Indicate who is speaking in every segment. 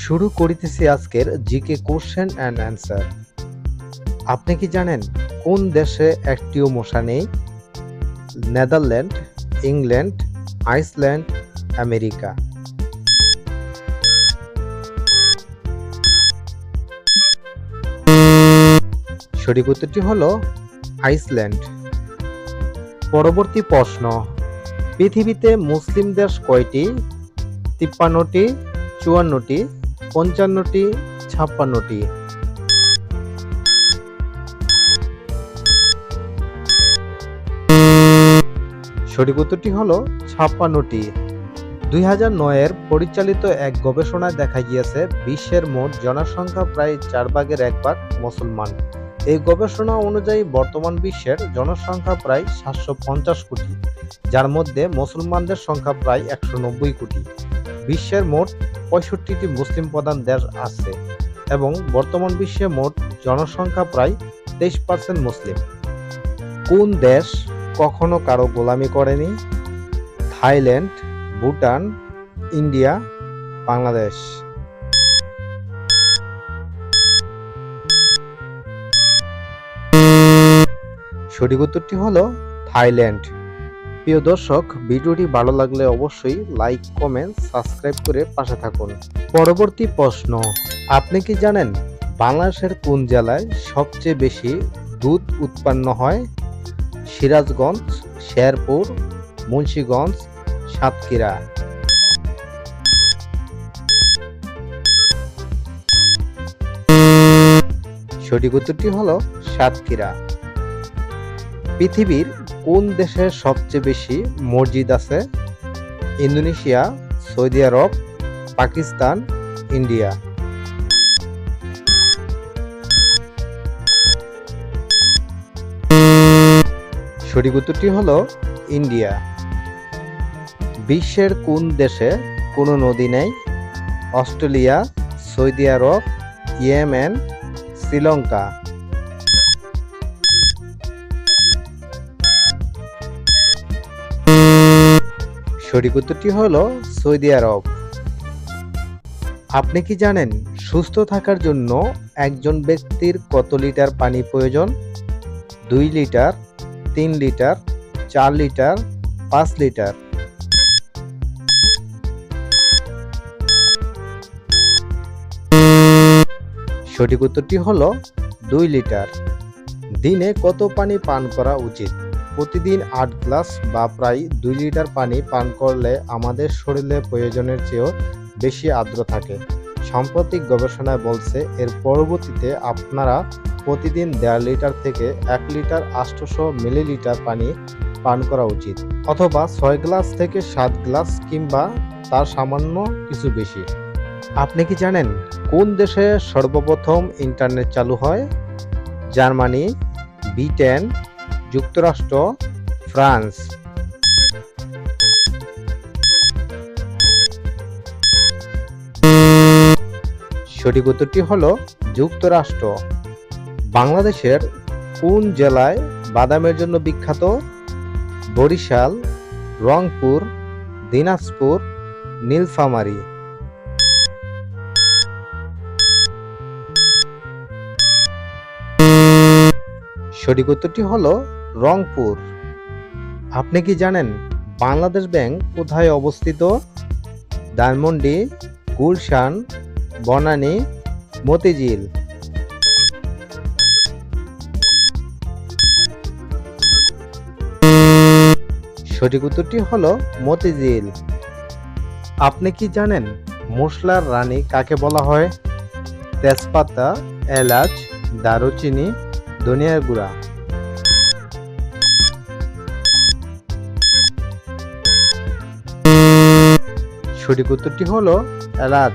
Speaker 1: শুরু করিতেছি আজকের জিকে কোশ্চেন অ্যান্ড অ্যান্সার। আপনি কি জানেন কোন দেশে একটিও মশা নেই? Netherland, England, Iceland, America. সঠিক উত্তরটি হলো আইসল্যান্ড। পরবর্তী প্রশ্ন, পৃথিবীতে মুসলিম দেশ কয়টি? 53টি, 54টি, 55টি, 56টি। সঠিক উত্তরটি হলো 56টি। 2009-এর পরিচালিত এক গবেষণায় দেখা গিয়েছে বিশ্বের মোট জনসংখ্যা প্রায় 1/4 মুসলমান। এই গবেষণা অনুযায়ী বর্তমান বিশ্বের জনসংখ্যা প্রায় 750 কোটি, যার মধ্যে মুসলমানদের সংখ্যা প্রায় 190 কোটি। বিশ্বের মোট 65টি মুসলিম প্রধান দেশ আছে এবং বর্তমান বিশ্বে মোট জনসংখ্যা প্রায় 23% মুসলিম। কোন দেশ কখনো কারো গোলামি করেনি? Thailand, Bhutan, India, Bangladesh. সঠিক উত্তরটি হলো থাইল্যান্ড। প্রিয় দর্শক, ভিডিওটি ভালো লাগলে অবশ্যই লাইক, কমেন্ট, সাবস্ক্রাইব করে পাশে থাকুন। পরবর্তী প্রশ্ন, আপনি কি জানেন বাংলাদেশের কোন জেলায় সবচেয়ে বেশি দুধ উৎপন্ন হয়? সিরাজগঞ্জ, শেরপুর, মুন্সিগঞ্জ, সাতক্ষীরা। সঠিক উত্তরটি হলো সাতক্ষীরা। পৃথিবীর কোন দেশে সবচেয়ে বেশি মসজিদ আছে? ইন্দোনেশিয়া, সৌদি আরব, পাকিস্তান, ইন্ডিয়া। সঠিক উত্তরটি হলো ইন্ডিয়া। বিশ্বের কোন দেশে কোনো নদী নেই? অস্ট্রেলিয়া, সৌদি আরব, ইয়েমেন, শ্রীলঙ্কা। সঠিক উত্তরটি হলো সৌদি আরব। আপনি কি জানেন সুস্থ থাকার জন্য একজন ব্যক্তির কত লিটার পানি প্রয়োজন? 2 লিটার, 3 লিটার, 4 লিটার, 5 লিটার। সঠিক উত্তরটি হলো 2 লিটার। দিনে কত পানি পান করা উচিত? প্রতিদিন 8 গ্লাস বা প্রায় 2 লিটার পানি পান করলে আমাদের শরীরে প্রয়োজনের চেয়েও বেশি আর্দ্র থাকে। সাম্প্রতিক গবেষণায় বলছে এর পরবর্তীতে আপনারা প্রতিদিন 1.5 লিটার থেকে 1 লিটার 800 মিলিলিটার পানি পান করা উচিত, অথবা 6 গ্লাস থেকে 7 গ্লাস কিংবা তার সামান্য কিছু বেশি। আপনি কি জানেন কোন দেশে সর্বপ্রথম ইন্টারনেট চালু হয়? জার্মানি, ব্রিটেন, যুক্তরাষ্ট্র, ফ্রান্স। সঠিক উত্তরটি হলো যুক্তরাষ্ট্র। বাংলাদেশের কোন জেলায় বাদামের জন্য বিখ্যাত? বরিশাল, রংপুর, দিনাজপুর, নীলফামারী। সঠিক উত্তরটি হলো রংপুর। আপনি কি জানেন বাংলাদেশ ব্যাংক কোথায় অবস্থিত? ধানমন্ডি, গুলশান, বনানী, মতিঝিল। সঠিক উত্তরটি হলো মতিঝিল। আপনি কি জানেন মশলার রানী কাকে বলা হয়? তেজপাতা, এলাচ, দারুচিনি, ধনিয়ার গুঁড়া। সঠিক উত্তরটি হলো এলাচ।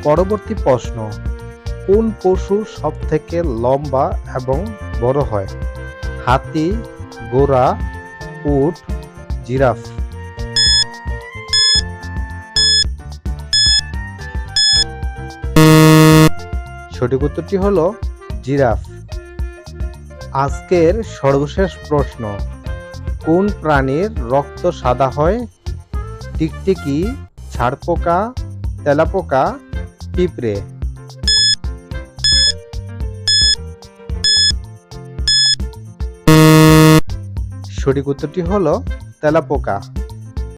Speaker 1: পরবর্তী প্রশ্ন, কোন পশু সব থেকে লম্বা এবং বড় হয়? হাতি, ঘোড়া, উট, জিরাফ। সঠিক উত্তরটি হলো জিরাফ। আজকের সর্বশেষ প্রশ্ন, কোন প্রাণীর রক্ত সাদা হয়? টিকটিকি, ছাড়পোকা, তেলাপোকা, পিঁপড়ে। সঠিক উত্তরটি হলো তেলাপোকা।